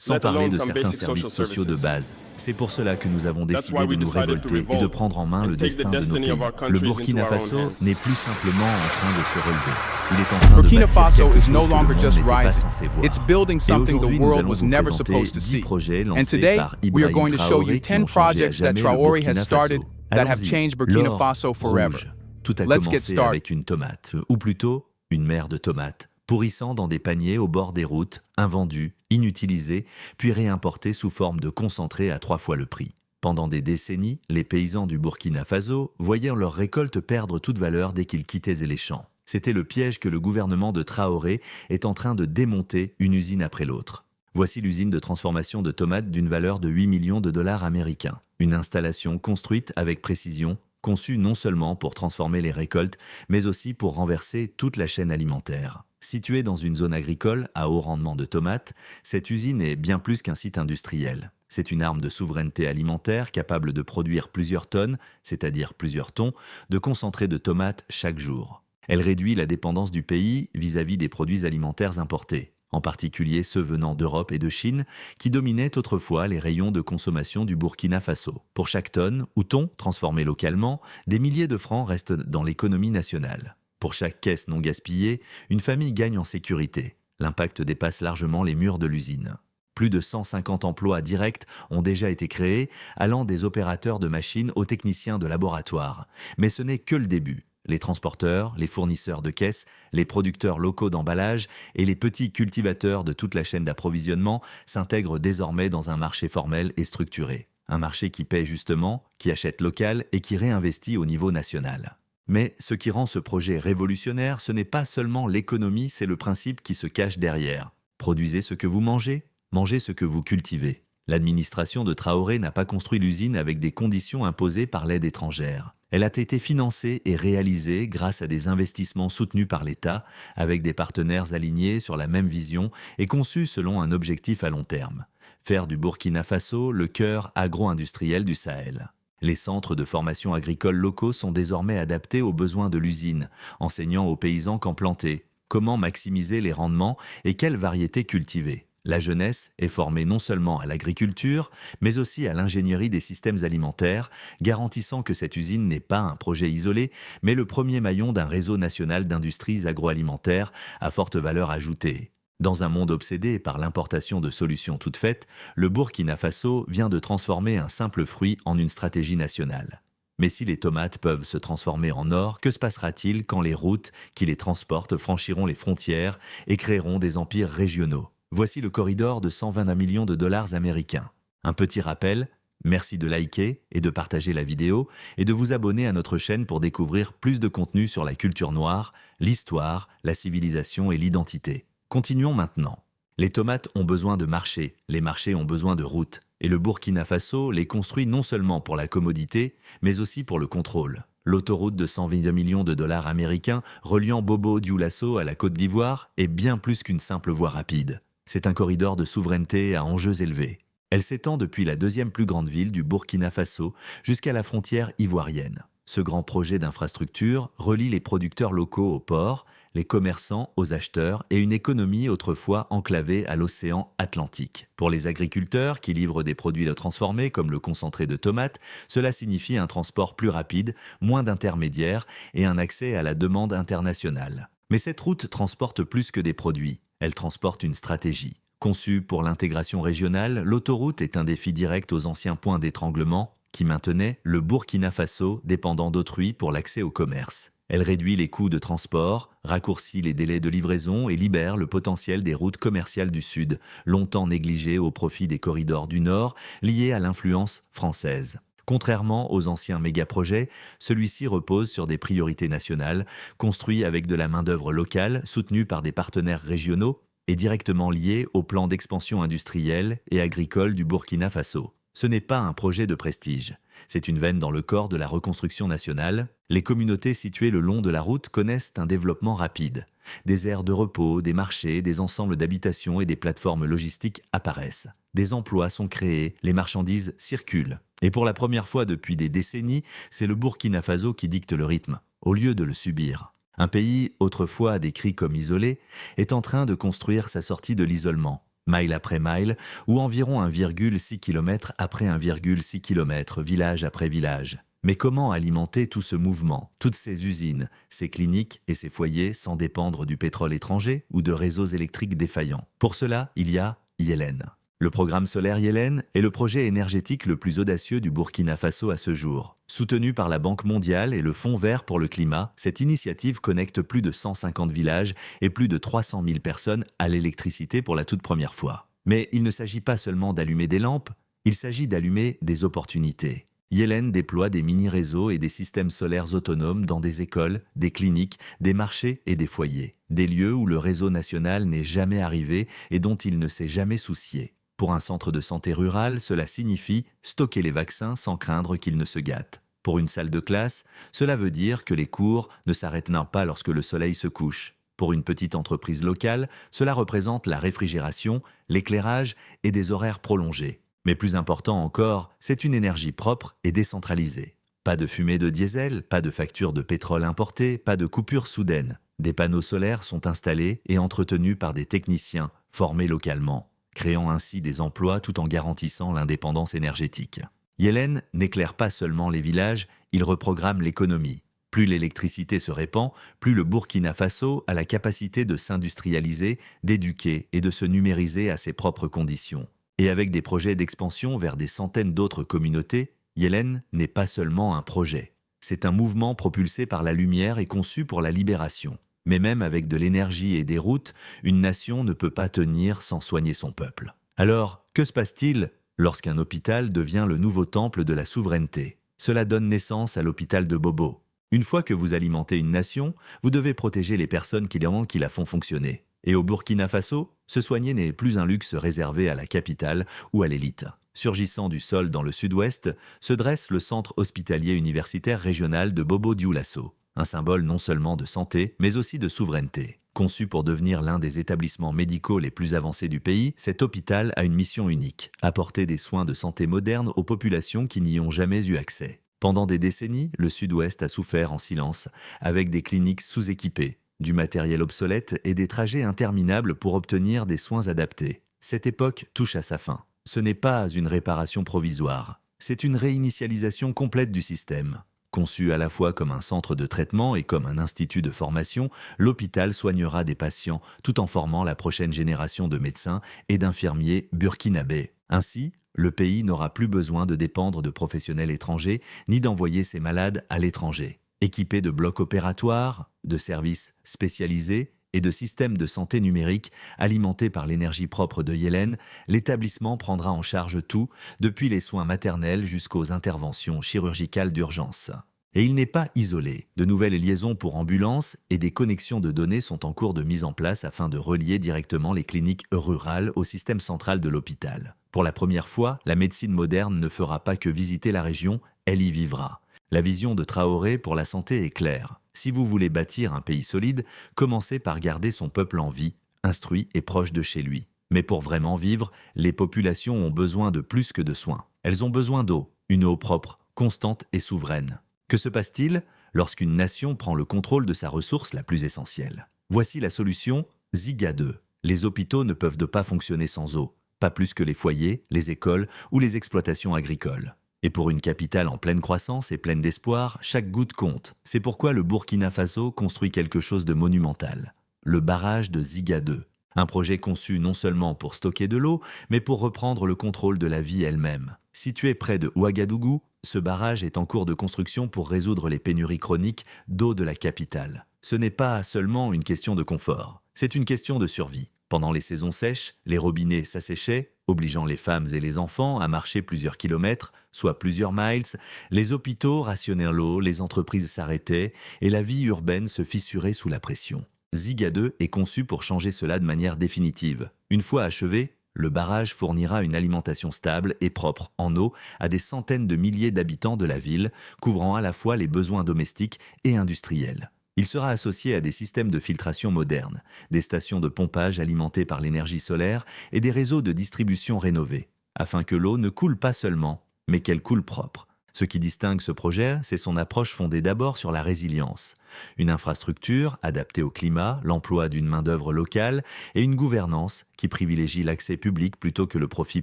sans let parler alone de some certains basic social services sociaux de services. base. C'est pour cela que nous avons That's décidé why de we nous decided to révolter et de revolt prendre en main and le take the destin de nos destiny of pays. our Le countries Burkina into our own Faso hands. n'est plus simplement en train de se relever. Il est en train de Burkina bâtir Faso quelque is no chose que le longer monde just n'était pas rising. censé voir. It's building Et something the aujourd'hui, nous world allons was vous never présenter supposed to 10 see. projets And lancés today, par we are Ibrahim going to show you Traoré qui 10 ont changé à projects that jamais le Traoré has Burkina started Faso. that have Allons-y. changed Burkina L'or Faso forever. rouge. Tout a Let's get commencé started. avec une tomate, ou plutôt une mer de tomates, pourrissant dans des paniers au bord des routes, invendus, inutilisés, puis réimportés sous forme de concentré à 3 fois le prix. Pendant des décennies, les paysans du Burkina Faso voyaient leur récolte perdre toute valeur dès qu'ils quittaient les champs. C'était le piège que le gouvernement de Traoré est en train de démonter une usine après l'autre. Voici l'usine de transformation de tomates d'une valeur de 8 millions de dollars américains. Une installation construite avec précision, conçue non seulement pour transformer les récoltes, mais aussi pour renverser toute la chaîne alimentaire. Située dans une zone agricole à haut rendement de tomates, cette usine est bien plus qu'un site industriel. C'est une arme de souveraineté alimentaire capable de produire plusieurs tonnes, c'est-à-dire plusieurs tons, de concentré de tomates chaque jour. Elle réduit la dépendance du pays vis-à-vis des produits alimentaires importés, en particulier ceux venant d'Europe et de Chine, qui dominaient autrefois les rayons de consommation du Burkina Faso. Pour chaque tonne ou ton transformé localement, des milliers de francs restent dans l'économie nationale. Pour chaque caisse non gaspillée, une famille gagne en sécurité. L'impact dépasse largement les murs de l'usine. Plus de 150 emplois directs ont déjà été créés, allant des opérateurs de machines aux techniciens de laboratoire. Mais ce n'est que le début. Les transporteurs, les fournisseurs de caisses, les producteurs locaux d'emballage et les petits cultivateurs de toute la chaîne d'approvisionnement s'intègrent désormais dans un marché formel et structuré. Un marché qui paie justement, qui achète local et qui réinvestit au niveau national. Mais ce qui rend ce projet révolutionnaire, ce n'est pas seulement l'économie, c'est le principe qui se cache derrière. Produisez ce que vous mangez, mangez ce que vous cultivez. L'administration de Traoré n'a pas construit l'usine avec des conditions imposées par l'aide étrangère. Elle a été financée et réalisée grâce à des investissements soutenus par l'État, avec des partenaires alignés sur la même vision et conçus selon un objectif à long terme. Faire du Burkina Faso le cœur agro-industriel du Sahel. Les centres de formation agricole locaux sont désormais adaptés aux besoins de l'usine, enseignant aux paysans quand planter, comment maximiser les rendements et quelles variétés cultiver. La jeunesse est formée non seulement à l'agriculture, mais aussi à l'ingénierie des systèmes alimentaires, garantissant que cette usine n'est pas un projet isolé, mais le premier maillon d'un réseau national d'industries agroalimentaires à forte valeur ajoutée. Dans un monde obsédé par l'importation de solutions toutes faites, le Burkina Faso vient de transformer un simple fruit en une stratégie nationale. Mais si les tomates peuvent se transformer en or, que se passera-t-il quand les routes qui les transportent franchiront les frontières et créeront des empires régionaux ? Voici le corridor de 121 millions de dollars américains. Un petit rappel, merci de liker et de partager la vidéo et de vous abonner à notre chaîne pour découvrir plus de contenu sur la culture noire, l'histoire, la civilisation et l'identité. Continuons maintenant. Les tomates ont besoin de marchés, les marchés ont besoin de routes. Et le Burkina Faso les construit non seulement pour la commodité, mais aussi pour le contrôle. L'autoroute de 122 millions de dollars américains reliant Bobo-Dioulasso à la Côte d'Ivoire est bien plus qu'une simple voie rapide. C'est un corridor de souveraineté à enjeux élevés. Elle s'étend depuis la deuxième plus grande ville du Burkina Faso jusqu'à la frontière ivoirienne. Ce grand projet d'infrastructure relie les producteurs locaux aux ports, les commerçants aux acheteurs et une économie autrefois enclavée à l'océan Atlantique. Pour les agriculteurs qui livrent des produits transformés comme le concentré de tomates, cela signifie un transport plus rapide, moins d'intermédiaires et un accès à la demande internationale. Mais cette route transporte plus que des produits, elle transporte une stratégie. Conçue pour l'intégration régionale, l'autoroute est un défi direct aux anciens points d'étranglement qui maintenaient le Burkina Faso dépendant d'autrui pour l'accès au commerce. Elle réduit les coûts de transport, raccourcit les délais de livraison et libère le potentiel des routes commerciales du Sud, longtemps négligées au profit des corridors du Nord, liés à l'influence française. Contrairement aux anciens méga-projets, celui-ci repose sur des priorités nationales, construits avec de la main-d'œuvre locale, soutenus par des partenaires régionaux et directement liés au plan d'expansion industrielle et agricole du Burkina Faso. Ce n'est pas un projet de prestige. C'est une veine dans le corps de la reconstruction nationale. Les communautés situées le long de la route connaissent un développement rapide. Des aires de repos, des marchés, des ensembles d'habitations et des plateformes logistiques apparaissent. Des emplois sont créés, les marchandises circulent. Et pour la première fois depuis des décennies, c'est le Burkina Faso qui dicte le rythme, au lieu de le subir. Un pays, autrefois décrit comme isolé, est en train de construire sa sortie de l'isolement. mile après mile, ou environ 1,6 km après 1,6 km, village après village. Mais comment alimenter tout ce mouvement, toutes ces usines, ces cliniques et ces foyers sans dépendre du pétrole étranger ou de réseaux électriques défaillants? Pour cela, il y a Yelen. Le programme solaire Yelen est le projet énergétique le plus audacieux du Burkina Faso à ce jour. Soutenu par la Banque mondiale et le Fonds vert pour le climat, cette initiative connecte plus de 150 villages et plus de 300 000 personnes à l'électricité pour la toute première fois. Mais il ne s'agit pas seulement d'allumer des lampes, il s'agit d'allumer des opportunités. Yelen déploie des mini-réseaux et des systèmes solaires autonomes dans des écoles, des cliniques, des marchés et des foyers. Des lieux où le réseau national n'est jamais arrivé et dont il ne s'est jamais soucié. Pour un centre de santé rural, cela signifie stocker les vaccins sans craindre qu'ils ne se gâtent. Pour une salle de classe, cela veut dire que les cours ne s'arrêtent pas lorsque le soleil se couche. Pour une petite entreprise locale, cela représente la réfrigération, l'éclairage et des horaires prolongés. Mais plus important encore, c'est une énergie propre et décentralisée. Pas de fumée de diesel, pas de facture de pétrole importé, pas de coupure soudaine. Des panneaux solaires sont installés et entretenus par des techniciens formés localement, créant ainsi des emplois tout en garantissant l'indépendance énergétique. Yelen n'éclaire pas seulement les villages, il reprogramme l'économie. Plus l'électricité se répand, plus le Burkina Faso a la capacité de s'industrialiser, d'éduquer et de se numériser à ses propres conditions. Et avec des projets d'expansion vers des centaines d'autres communautés, Yelen n'est pas seulement un projet. C'est un mouvement propulsé par la lumière et conçu pour la libération. Mais même avec de l'énergie et des routes, une nation ne peut pas tenir sans soigner son peuple. Alors, que se passe-t-il lorsqu'un hôpital devient le nouveau temple de la souveraineté? Cela donne naissance à l'hôpital de Bobo. Une fois que vous alimentez une nation, vous devez protéger les personnes qui la font fonctionner. Et au Burkina Faso, se soigner n'est plus un luxe réservé à la capitale ou à l'élite. Surgissant du sol dans le sud-ouest, se dresse le centre hospitalier universitaire régional de Bobo-Dioulasso. Un symbole non seulement de santé, mais aussi de souveraineté. Conçu pour devenir l'un des établissements médicaux les plus avancés du pays, cet hôpital a une mission unique, apporter des soins de santé modernes aux populations qui n'y ont jamais eu accès. Pendant des décennies, le Sud-Ouest a souffert en silence, avec des cliniques sous-équipées, du matériel obsolète et des trajets interminables pour obtenir des soins adaptés. Cette époque touche à sa fin. Ce n'est pas une réparation provisoire, c'est une réinitialisation complète du système. Conçu à la fois comme un centre de traitement et comme un institut de formation, l'hôpital soignera des patients tout en formant la prochaine génération de médecins et d'infirmiers burkinabés. Ainsi, le pays n'aura plus besoin de dépendre de professionnels étrangers ni d'envoyer ses malades à l'étranger. Équipé de blocs opératoires, de services spécialisés et de systèmes de santé numériques alimentés par l'énergie propre de Yelen, l'établissement prendra en charge tout, depuis les soins maternels jusqu'aux interventions chirurgicales d'urgence. Et il n'est pas isolé. De nouvelles liaisons pour ambulances et des connexions de données sont en cours de mise en place afin de relier directement les cliniques rurales au système central de l'hôpital. Pour la première fois, la médecine moderne ne fera pas que visiter la région, elle y vivra. La vision de Traoré pour la santé est claire. Si vous voulez bâtir un pays solide, commencez par garder son peuple en vie, instruit et proche de chez lui. Mais pour vraiment vivre, les populations ont besoin de plus que de soins. Elles ont besoin d'eau, une eau propre, constante et souveraine. Que se passe-t-il lorsqu'une nation prend le contrôle de sa ressource la plus essentielle? Voici la solution, Ziga 2. Les hôpitaux ne peuvent pas fonctionner sans eau, pas plus que les foyers, les écoles ou les exploitations agricoles. Et pour une capitale en pleine croissance et pleine d'espoir, chaque goutte compte. C'est pourquoi le Burkina Faso construit quelque chose de monumental. Le barrage de Ziga 2. Un projet conçu non seulement pour stocker de l'eau, mais pour reprendre le contrôle de la vie elle-même. Situé près de Ouagadougou, ce barrage est en cours de construction pour résoudre les pénuries chroniques d'eau de la capitale. Ce n'est pas seulement une question de confort, c'est une question de survie. Pendant les saisons sèches, les robinets s'asséchaient, obligeant les femmes et les enfants à marcher plusieurs kilomètres, soit plusieurs miles, les hôpitaux rationnaient l'eau, les entreprises s'arrêtaient et la vie urbaine se fissurait sous la pression. Ziga 2 est conçu pour changer cela de manière définitive. Une fois achevé, le barrage fournira une alimentation stable et propre en eau à des centaines de milliers d'habitants de la ville, couvrant à la fois les besoins domestiques et industriels. Il sera associé à des systèmes de filtration modernes, des stations de pompage alimentées par l'énergie solaire et des réseaux de distribution rénovés, afin que l'eau ne coule pas seulement, mais qu'elle coule propre. Ce qui distingue ce projet, c'est son approche fondée d'abord sur la résilience. Une infrastructure adaptée au climat, l'emploi d'une main-d'œuvre locale et une gouvernance qui privilégie l'accès public plutôt que le profit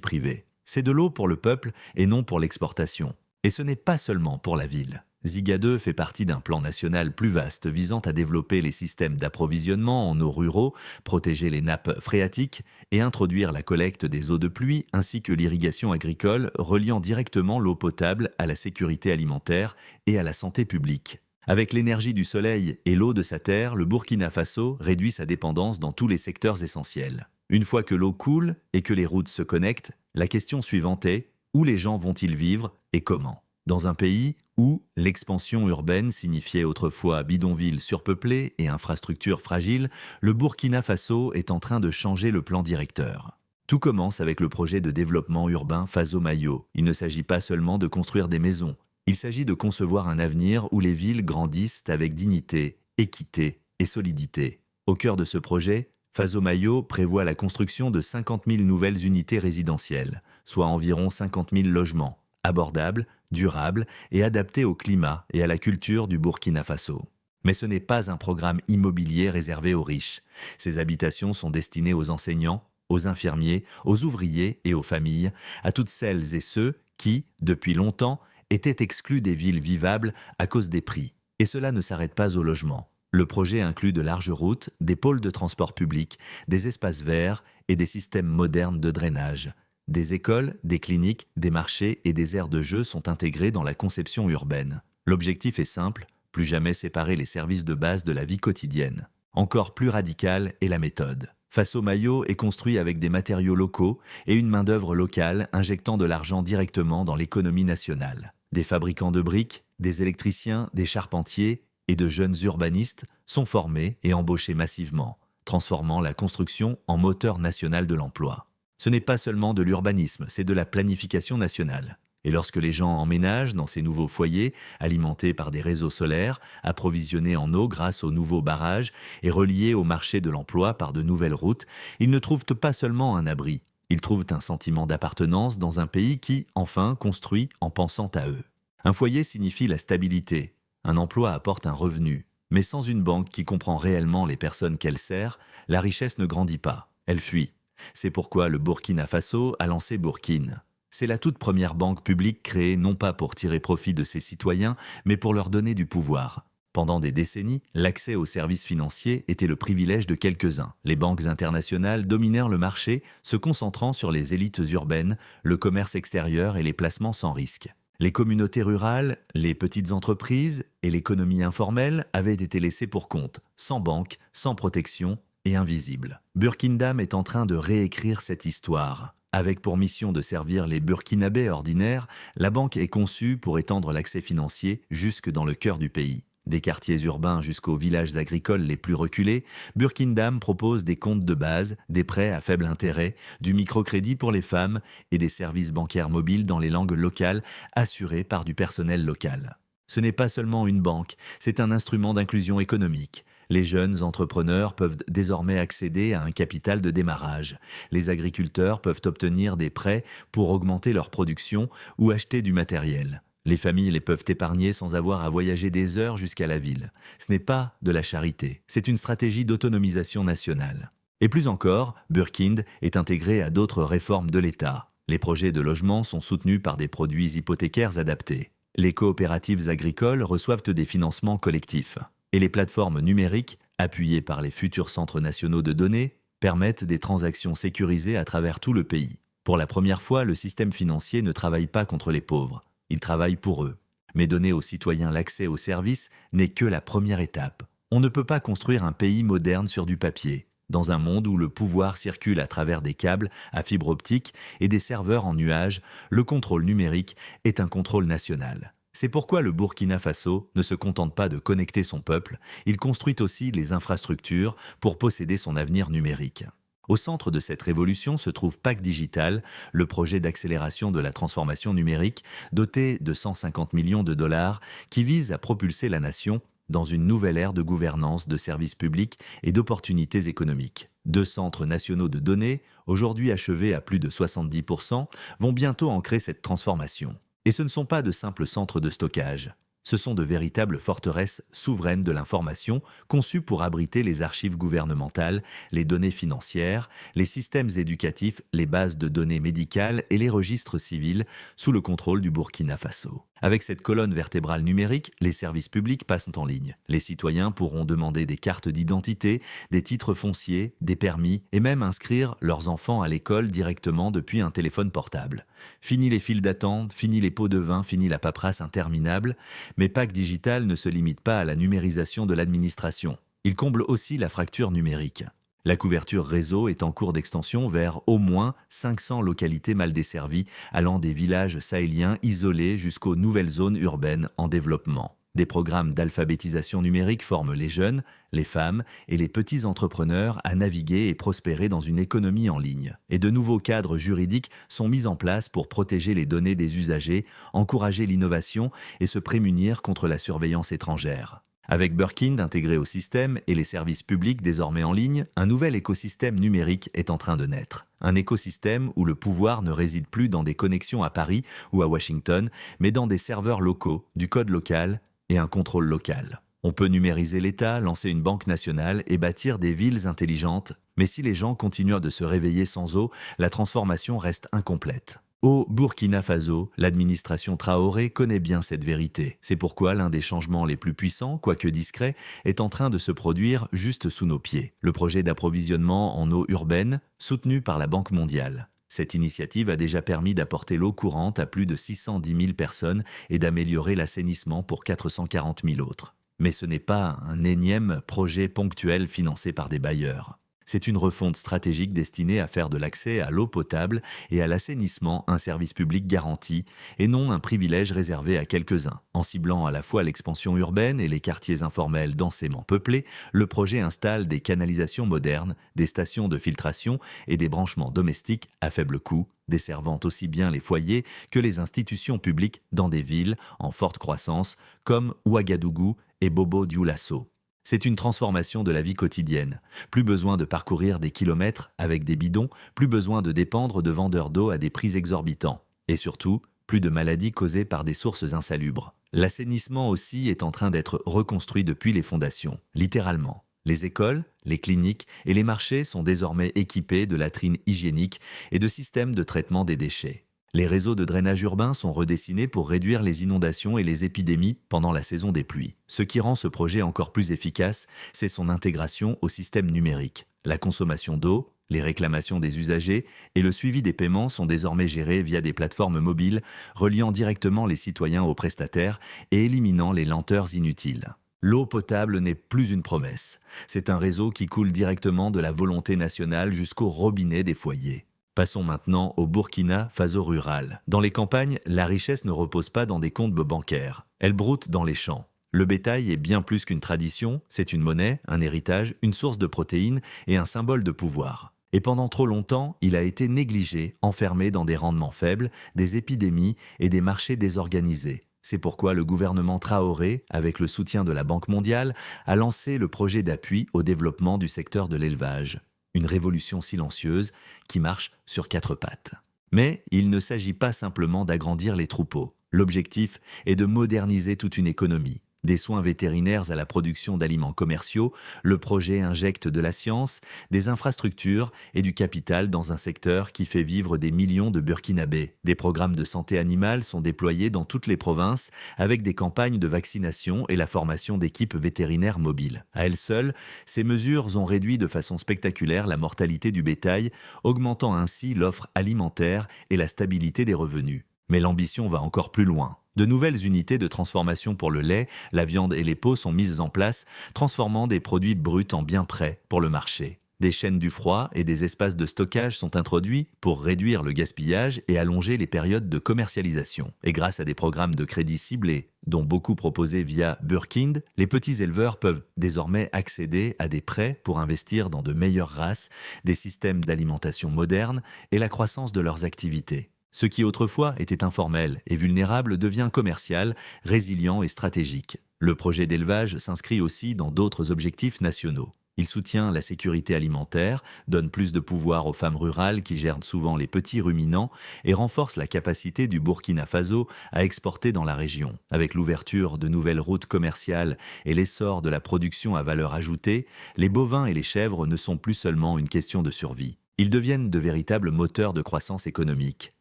privé. C'est de l'eau pour le peuple et non pour l'exportation. Et ce n'est pas seulement pour la ville. Ziga 2 fait partie d'un plan national plus vaste visant à développer les systèmes d'approvisionnement en eau ruraux, protéger les nappes phréatiques et introduire la collecte des eaux de pluie ainsi que l'irrigation agricole reliant directement l'eau potable à la sécurité alimentaire et à la santé publique. Avec l'énergie du soleil et l'eau de sa terre, le Burkina Faso réduit sa dépendance dans tous les secteurs essentiels. Une fois que l'eau coule et que les routes se connectent, la question suivante est: où les gens vont-ils vivre et comment ? Dans un pays où l'expansion urbaine signifiait autrefois bidonvilles surpeuplés et infrastructures fragiles, le Burkina Faso est en train de changer le plan directeur. Tout commence avec le projet de développement urbain Faso-Mayo. Il ne s'agit pas seulement de construire des maisons, il s'agit de concevoir un avenir où les villes grandissent avec dignité, équité et solidité. Au cœur de ce projet, Faso-Mayo prévoit la construction de 50 000 nouvelles unités résidentielles, soit environ 50 000 logements, abordables, durables et adaptés au climat et à la culture du Burkina Faso. Mais ce n'est pas un programme immobilier réservé aux riches. Ces habitations sont destinées aux enseignants, aux infirmiers, aux ouvriers et aux familles, à toutes celles et ceux qui, depuis longtemps, étaient exclus des villes vivables à cause des prix. Et cela ne s'arrête pas au logement. Le projet inclut de larges routes, des pôles de transport public, des espaces verts et des systèmes modernes de drainage. Des écoles, des cliniques, des marchés et des aires de jeu sont intégrés dans la conception urbaine. L'objectif est simple, plus jamais séparer les services de base de la vie quotidienne. Encore plus radicale est la méthode. Faso-Mayo est construit avec des matériaux locaux et une main-d'œuvre locale injectant de l'argent directement dans l'économie nationale. Des fabricants de briques, des électriciens, des charpentiers et de jeunes urbanistes sont formés et embauchés massivement, transformant la construction en moteur national de l'emploi. Ce n'est pas seulement de l'urbanisme, c'est de la planification nationale. Et lorsque les gens emménagent dans ces nouveaux foyers, alimentés par des réseaux solaires, approvisionnés en eau grâce aux nouveaux barrages et reliés au marché de l'emploi par de nouvelles routes, ils ne trouvent pas seulement un abri, ils trouvent un sentiment d'appartenance dans un pays qui, enfin, construit en pensant à eux. Un foyer signifie la stabilité, un emploi apporte un revenu, mais sans une banque qui comprend réellement les personnes qu'elle sert, la richesse ne grandit pas, elle fuit. C'est pourquoi le Burkina Faso a lancé Burkine. C'est la toute première banque publique créée non pas pour tirer profit de ses citoyens, mais pour leur donner du pouvoir. Pendant des décennies, l'accès aux services financiers était le privilège de quelques-uns. Les banques internationales dominèrent le marché, se concentrant sur les élites urbaines, le commerce extérieur et les placements sans risque. Les communautés rurales, les petites entreprises et l'économie informelle avaient été laissées pour compte, sans banque, sans protection et invisibles. Burkindam est en train de réécrire cette histoire. Avec pour mission de servir les Burkinabés ordinaires, la banque est conçue pour étendre l'accès financier jusque dans le cœur du pays. Des quartiers urbains jusqu'aux villages agricoles les plus reculés, Burkindam propose des comptes de base, des prêts à faible intérêt, du microcrédit pour les femmes et des services bancaires mobiles dans les langues locales assurés par du personnel local. Ce n'est pas seulement une banque, c'est un instrument d'inclusion économique. Les jeunes entrepreneurs peuvent désormais accéder à un capital de démarrage. Les agriculteurs peuvent obtenir des prêts pour augmenter leur production ou acheter du matériel. Les familles les peuvent épargner sans avoir à voyager des heures jusqu'à la ville. Ce n'est pas de la charité, c'est une stratégie d'autonomisation nationale. Et plus encore, Burkind est intégré à d'autres réformes de l'État. Les projets de logement sont soutenus par des produits hypothécaires adaptés. Les coopératives agricoles reçoivent des financements collectifs. Et les plateformes numériques, appuyées par les futurs centres nationaux de données, permettent des transactions sécurisées à travers tout le pays. Pour la première fois, le système financier ne travaille pas contre les pauvres, il travaille pour eux. Mais donner aux citoyens l'accès aux services n'est que la première étape. On ne peut pas construire un pays moderne sur du papier. Dans un monde où le pouvoir circule à travers des câbles à fibre optique et des serveurs en nuage, le contrôle numérique est un contrôle national. C'est pourquoi le Burkina Faso ne se contente pas de connecter son peuple, il construit aussi les infrastructures pour posséder son avenir numérique. Au centre de cette révolution se trouve Pacte Digital, le projet d'accélération de la transformation numérique doté de 150 millions de dollars qui vise à propulser la nation dans une nouvelle ère de gouvernance de services publics et d'opportunités économiques. 2 centres nationaux de données, aujourd'hui achevés à plus de 70%, vont bientôt ancrer cette transformation. Et ce ne sont pas de simples centres de stockage. Ce sont de véritables forteresses souveraines de l'information conçues pour abriter les archives gouvernementales, les données financières, les systèmes éducatifs, les bases de données médicales et les registres civils sous le contrôle du Burkina Faso. Avec cette colonne vertébrale numérique, les services publics passent en ligne. Les citoyens pourront demander des cartes d'identité, des titres fonciers, des permis et même inscrire leurs enfants à l'école directement depuis un téléphone portable. Fini les files d'attente, fini les pots de vin, fini la paperasse interminable. Mais Pacte Digital ne se limite pas à la numérisation de l'administration. Il comble aussi la fracture numérique. La couverture réseau est en cours d'extension vers au moins 500 localités mal desservies, allant des villages sahéliens isolés jusqu'aux nouvelles zones urbaines en développement. Des programmes d'alphabétisation numérique forment les jeunes, les femmes et les petits entrepreneurs à naviguer et prospérer dans une économie en ligne. Et de nouveaux cadres juridiques sont mis en place pour protéger les données des usagers, encourager l'innovation et se prémunir contre la surveillance étrangère. Avec Burkind intégré au système et les services publics désormais en ligne, un nouvel écosystème numérique est en train de naître. Un écosystème où le pouvoir ne réside plus dans des connexions à Paris ou à Washington, mais dans des serveurs locaux, du code local et un contrôle local. On peut numériser l'État, lancer une banque nationale et bâtir des villes intelligentes, mais si les gens continuent de se réveiller sans eau, la transformation reste incomplète. Au Burkina Faso, l'administration Traoré connaît bien cette vérité. C'est pourquoi l'un des changements les plus puissants, quoique discret, est en train de se produire juste sous nos pieds. Le projet d'approvisionnement en eau urbaine, soutenu par la Banque mondiale. Cette initiative a déjà permis d'apporter l'eau courante à plus de 610 000 personnes et d'améliorer l'assainissement pour 440 000 autres. Mais ce n'est pas un énième projet ponctuel financé par des bailleurs. C'est une refonte stratégique destinée à faire de l'accès à l'eau potable et à l'assainissement un service public garanti et non un privilège réservé à quelques-uns. En ciblant à la fois l'expansion urbaine et les quartiers informels densément peuplés, le projet installe des canalisations modernes, des stations de filtration et des branchements domestiques à faible coût, desservant aussi bien les foyers que les institutions publiques dans des villes en forte croissance comme Ouagadougou et Bobo-Dioulasso. C'est une transformation de la vie quotidienne. Plus besoin de parcourir des kilomètres avec des bidons, plus besoin de dépendre de vendeurs d'eau à des prix exorbitants. Et surtout, plus de maladies causées par des sources insalubres. L'assainissement aussi est en train d'être reconstruit depuis les fondations, littéralement. Les écoles, les cliniques et les marchés sont désormais équipés de latrines hygiéniques et de systèmes de traitement des déchets. Les réseaux de drainage urbain sont redessinés pour réduire les inondations et les épidémies pendant la saison des pluies. Ce qui rend ce projet encore plus efficace, c'est son intégration au système numérique. La consommation d'eau, les réclamations des usagers et le suivi des paiements sont désormais gérés via des plateformes mobiles, reliant directement les citoyens aux prestataires et éliminant les lenteurs inutiles. L'eau potable n'est plus une promesse. C'est un réseau qui coule directement de la volonté nationale jusqu'au robinet des foyers. Passons maintenant au Burkina Faso rural. Dans les campagnes, la richesse ne repose pas dans des comptes bancaires. Elle broute dans les champs. Le bétail est bien plus qu'une tradition, c'est une monnaie, un héritage, une source de protéines et un symbole de pouvoir. Et pendant trop longtemps, il a été négligé, enfermé dans des rendements faibles, des épidémies et des marchés désorganisés. C'est pourquoi le gouvernement Traoré, avec le soutien de la Banque mondiale, a lancé le projet d'appui au développement du secteur de l'élevage. Une révolution silencieuse qui marche sur 4 pattes. Mais il ne s'agit pas simplement d'agrandir les troupeaux. L'objectif est de moderniser toute une économie. Des soins vétérinaires à la production d'aliments commerciaux, le projet injecte de la science, des infrastructures et du capital dans un secteur qui fait vivre des millions de Burkinabés. Des programmes de santé animale sont déployés dans toutes les provinces avec des campagnes de vaccination et la formation d'équipes vétérinaires mobiles. À elles seules, ces mesures ont réduit de façon spectaculaire la mortalité du bétail, augmentant ainsi l'offre alimentaire et la stabilité des revenus. Mais l'ambition va encore plus loin. De nouvelles unités de transformation pour le lait, la viande et les peaux sont mises en place, transformant des produits bruts en biens prêts pour le marché. Des chaînes du froid et des espaces de stockage sont introduits pour réduire le gaspillage et allonger les périodes de commercialisation. Et grâce à des programmes de crédit ciblés, dont beaucoup proposés via Burkind, les petits éleveurs peuvent désormais accéder à des prêts pour investir dans de meilleures races, des systèmes d'alimentation modernes et la croissance de leurs activités. Ce qui autrefois était informel et vulnérable devient commercial, résilient et stratégique. Le projet d'élevage s'inscrit aussi dans d'autres objectifs nationaux. Il soutient la sécurité alimentaire, donne plus de pouvoir aux femmes rurales qui gèrent souvent les petits ruminants et renforce la capacité du Burkina Faso à exporter dans la région. Avec l'ouverture de nouvelles routes commerciales et l'essor de la production à valeur ajoutée, les bovins et les chèvres ne sont plus seulement une question de survie. Ils deviennent de véritables moteurs de croissance économique.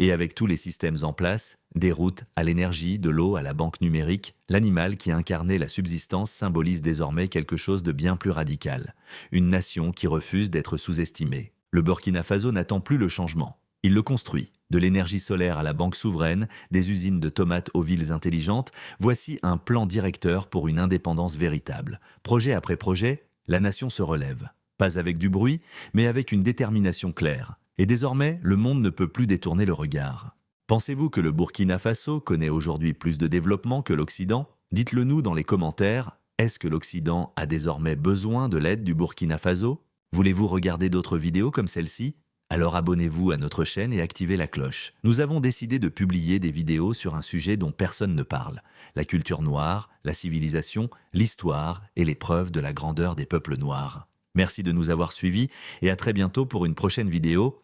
Et avec tous les systèmes en place, des routes à l'énergie, de l'eau à la banque numérique, l'animal qui incarnait la subsistance symbolise désormais quelque chose de bien plus radical. Une nation qui refuse d'être sous-estimée. Le Burkina Faso n'attend plus le changement. Il le construit. De l'énergie solaire à la banque souveraine, des usines de tomates aux villes intelligentes, voici un plan directeur pour une indépendance véritable. Projet après projet, la nation se relève. Pas avec du bruit, mais avec une détermination claire. Et désormais, le monde ne peut plus détourner le regard. Pensez-vous que le Burkina Faso connaît aujourd'hui plus de développement que l'Occident? Dites-le nous dans les commentaires. Est-ce que l'Occident a désormais besoin de l'aide du Burkina Faso? Voulez-vous regarder d'autres vidéos comme celle-ci? Alors abonnez-vous à notre chaîne et activez la cloche. Nous avons décidé de publier des vidéos sur un sujet dont personne ne parle. La culture noire, la civilisation, l'histoire et les preuves de la grandeur des peuples noirs. Merci de nous avoir suivis et à très bientôt pour une prochaine vidéo.